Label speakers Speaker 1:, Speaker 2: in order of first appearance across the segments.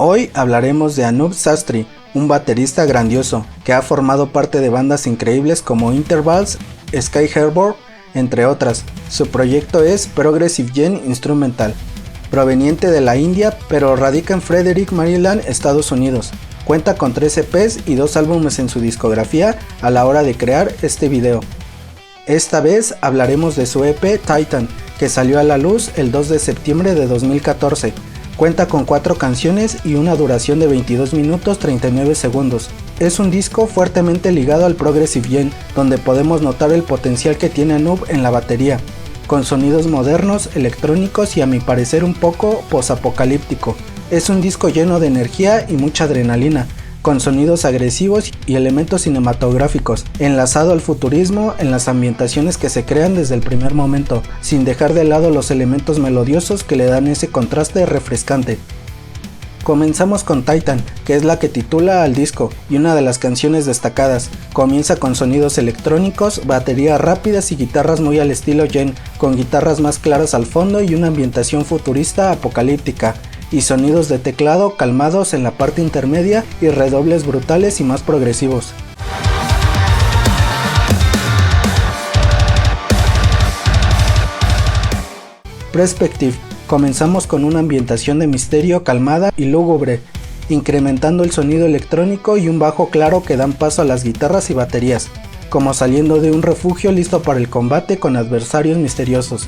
Speaker 1: Hoy hablaremos de Anup Sastry, un baterista grandioso que ha formado parte de bandas increíbles como Intervals, Sky Harbor, entre otras. Su proyecto es Progressive Gen Instrumental, proveniente de la India pero radica en Frederick, Maryland, Estados Unidos. Cuenta con 3 EPs y 2 álbumes en su discografía a la hora de crear este video. Esta vez hablaremos de su EP Titan, que salió a la luz el 2 de septiembre de 2014. Cuenta con 4 canciones y una duración de 22 minutos 39 segundos. Es un disco fuertemente ligado al Progressive Gen, donde podemos notar el potencial que tiene Anup en la batería, con sonidos modernos, electrónicos y a mi parecer un poco posapocalíptico. Es un disco lleno de energía y mucha adrenalina, con sonidos agresivos y elementos cinematográficos, enlazado al futurismo en las ambientaciones que se crean desde el primer momento, sin dejar de lado los elementos melodiosos que le dan ese contraste refrescante. Comenzamos con Titan, que es la que titula al disco y una de las canciones destacadas. Comienza con sonidos electrónicos, baterías rápidas y guitarras muy al estilo Gen, con guitarras más claras al fondo y una ambientación futurista apocalíptica, y sonidos de teclado calmados en la parte intermedia y redobles brutales y más progresivos. Perspective. Comenzamos con una ambientación de misterio calmada y lúgubre, incrementando el sonido electrónico y un bajo claro que dan paso a las guitarras y baterías, como saliendo de un refugio listo para el combate con adversarios misteriosos.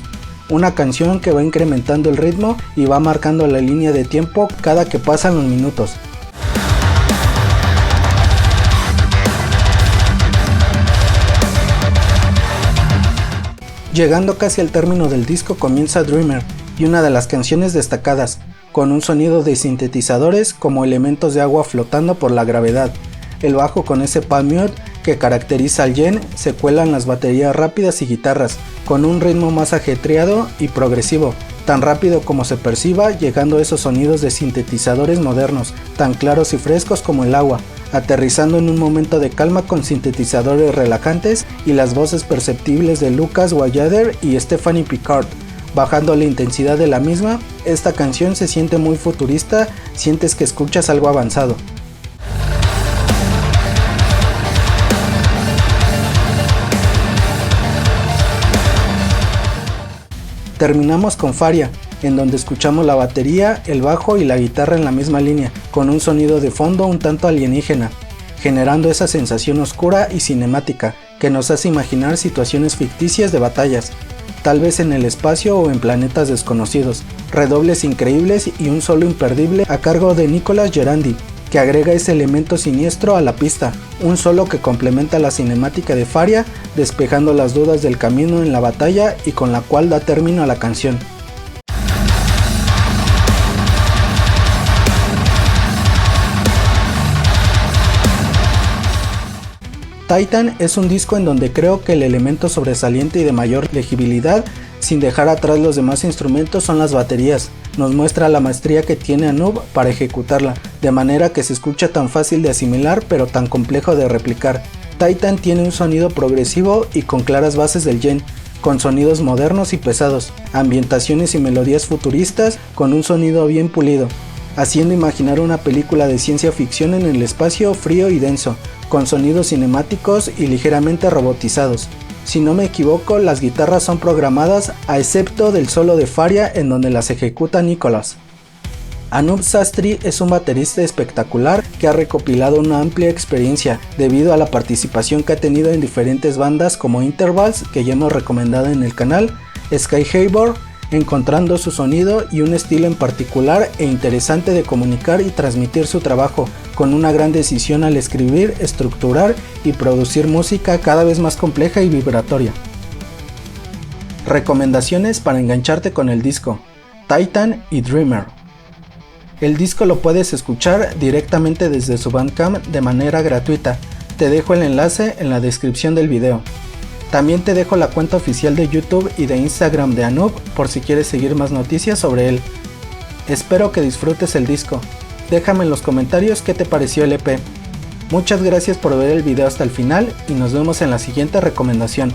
Speaker 1: Una canción que va incrementando el ritmo y va marcando la línea de tiempo cada que pasan los minutos. Llegando casi al término del disco comienza Dreamer, y una de las canciones destacadas, con un sonido de sintetizadores como elementos de agua flotando por la gravedad. El bajo con ese palm mute que caracteriza al Gen se cuela en las baterías rápidas y guitarras, con un ritmo más ajetreado y progresivo, tan rápido como se perciba, llegando a esos sonidos de sintetizadores modernos, tan claros y frescos como el agua, aterrizando en un momento de calma con sintetizadores relajantes y las voces perceptibles de Lucas Wajader y Stephanie Picard. Bajando la intensidad de la misma, esta canción se siente muy futurista, sientes que escuchas algo avanzado. Terminamos con Faria, en donde escuchamos la batería, el bajo y la guitarra en la misma línea, con un sonido de fondo un tanto alienígena, generando esa sensación oscura y cinemática que nos hace imaginar situaciones ficticias de batallas, tal vez en el espacio o en planetas desconocidos, redobles increíbles y un solo imperdible a cargo de Nicolas Gerandi, que agrega ese elemento siniestro a la pista, un solo que complementa la cinemática de Faria, despejando las dudas del camino en la batalla y con la cual da término a la canción. Titan es un disco en donde creo que el elemento sobresaliente y de mayor legibilidad, sin dejar atrás los demás instrumentos, son las baterías. Nos muestra la maestría que tiene Anup para ejecutarla, de manera que se escucha tan fácil de asimilar pero tan complejo de replicar. Titan tiene un sonido progresivo y con claras bases del Gen, con sonidos modernos y pesados, ambientaciones y melodías futuristas con un sonido bien pulido, haciendo imaginar una película de ciencia ficción en el espacio frío y denso, con sonidos cinemáticos y ligeramente robotizados. Si no me equivoco, las guitarras son programadas a excepto del solo de Faria en donde las ejecuta Nicolas. Anup Sastry es un baterista espectacular que ha recopilado una amplia experiencia debido a la participación que ha tenido en diferentes bandas como Intervals, que ya hemos recomendado en el canal, Sky Harbor, encontrando su sonido y un estilo en particular e interesante de comunicar y transmitir su trabajo, con una gran decisión al escribir, estructurar y producir música cada vez más compleja y vibratoria. Recomendaciones para engancharte con el disco: Titan y Dreamer. El disco lo puedes escuchar directamente desde su Bandcamp de manera gratuita, te dejo el enlace en la descripción del video. También te dejo la cuenta oficial de YouTube y de Instagram de Anup por si quieres seguir más noticias sobre él. Espero que disfrutes el disco. Déjame en los comentarios qué te pareció el EP. Muchas gracias por ver el video hasta el final y nos vemos en la siguiente recomendación.